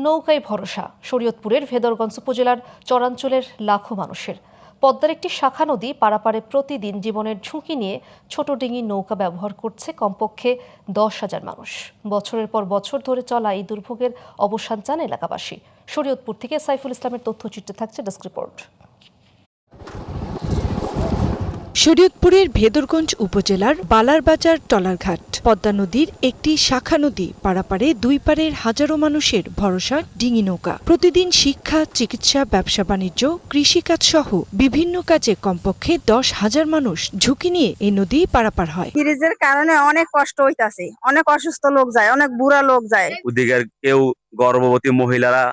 নৌকায় ভরসা শরীয়তপুরের ভেদরগঞ্জ উপজেলার চরাঞ্চলের লাখো মানুষের। পদ্মার একটি শাখা নদী পারাপারে প্রতিদিন জীবনের ঝুঁকি নিয়ে ছোট ডিঙি নৌকা ব্যবহার করছে কমপক্ষে 10,000 মানুষ। বছরের পর বছর ধরে চলা এই দুর্ভোগের অবসান চান এলাকাবাসী। শরীয়তপুর থেকে সাইফুল ইসলামের তথ্যচিত্রে থাকছে ডেস্ক রিপোর্ট। শরীয়তপুরের ভেদরগঞ্জ উপজেলার বালারবাজার টলারঘাট পদ্মা নদীর একটি শাখা নদী পারাপারে দুই পারের হাজারো মানুষের ভরসা ডিঙি নৌকা। প্রতিদিন শিক্ষা, চিকিৎসা, ব্যবসা বাণিজ্য, কৃষিকাজ সহ বিভিন্ন কাজে কমপক্ষে 10,000 মানুষ ঝুঁকি নিয়ে এই নদী পারাপার হয়। ব্রিজের কারণে অনেক কষ্ট হইতাছে, অনেক অসুস্থ লোক যায়, অনেক বুড়া লোক যায়। ওদিকের কেউ গর্ভবতী মহিলারা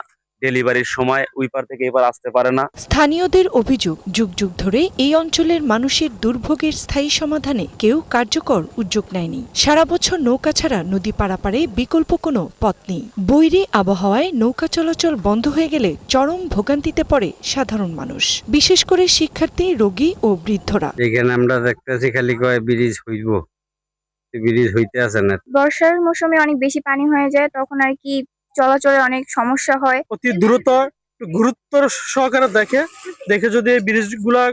ডেলিভারির সময় ওই পার থেকে এবার আসতে পারে না। স্থানীয়দের অভিযোগ, যুগ যুগ ধরে এই অঞ্চলের মানুষের দুর্ভোগের স্থায়ী সমাধানে কেউ কার্যকর উদ্যোগ নেয়নি। সারা বছর নৌকা ছাড়া নদী পারাপারে বিকল্প কোনো পথ নেই। বৈরী আবহাওয়ায় নৌকা চলাচল বন্ধ হয়ে গেলে চরম ভোগান্তিতে পড়ে সাধারণ মানুষ, বিশেষ করে শিক্ষার্থী, রোগী ও বৃদ্ধরা। এখানে আমরা দেখতেছি খালি কয় ব্রিজ হইব, ব্রিজ হইতে আছে না। বর্ষার মৌসুমে অনেক বেশি পানি হয়ে যায়, তখন আর কি চলাচলে অনেক সমস্যা হয়। অতি দ্রুত গুরুত্ব সহকারে দেখে যদি এই ব্রিজ গুলা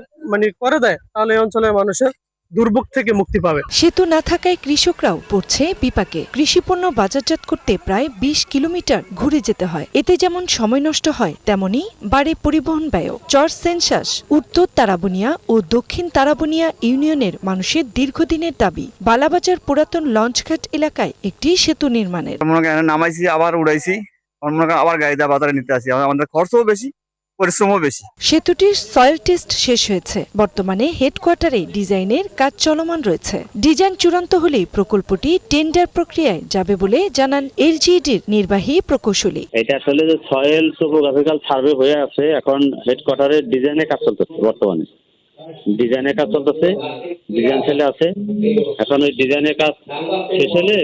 করে দেয়, তাহলে এই অঞ্চলের মানুষের দুর্ভোগ থেকে মুক্তি পাবে। সেতু না থাকায় কৃষকরাও পড়ছে বিপাকে। কৃষিপণ্য বাজারজাত করতে প্রায় 20 কিলোমিটার ঘুরে যেতে হয়। এতে যেমন সময় নষ্ট হয়, তেমনি বাড়ে পরিবহন ব্যয়। চর সেনসাস, উত্তর তারাবুনিয়া ও দক্ষিণ তারাবুনিয়া ইউনিয়নের মানুষের দীর্ঘদিনের দাবি বালাবাজার পুরাতন লঞ্চঘাট এলাকায় একটি সেতু নির্মাণের। নামাইছি, আবার উড়াইছি, আবার গাড়িতে বাজারে নিতে আসি, আমাদের খরচও বেশি, পরিশ্রমও বেশি। সেতুটির সয়েল টেস্ট শেষ হয়েছে। বর্তমানে হেডকোয়ার্টারে ডিজাইনের কাজ চলমান রয়েছে। ডিজাইন চূড়ান্ত হলেই প্রকল্পটি টেন্ডার প্রক্রিয়ায় যাবে বলে জানান এলজিইডির নির্বাহী প্রকৌশলী। এটা আসলে যে সয়েল টোপোগ্রাফিক্যাল সার্ভে হয়ে আছে, এখন হেডকোয়ার্টারে ডিজাইনের কাজ চলতেছে। বর্তমানে ডিজাইনের কাজ চলতেছে, ডিজাইন ছেলে আছে। এখন ওই ডিজাইনের কাজ শেষ হলে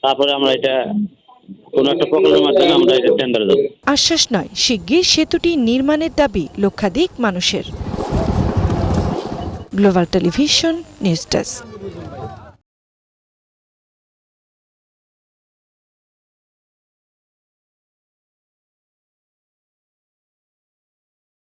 তারপরে আমরা এটা কোন একটা প্রকল্পের মাধ্যমে আমরা এটা টেন্ডারে যাব। আশ্বাস নয়, শিগগির সেতুটি নির্মাণের দাবি লক্ষাধিক মানুষের। Global television news desk.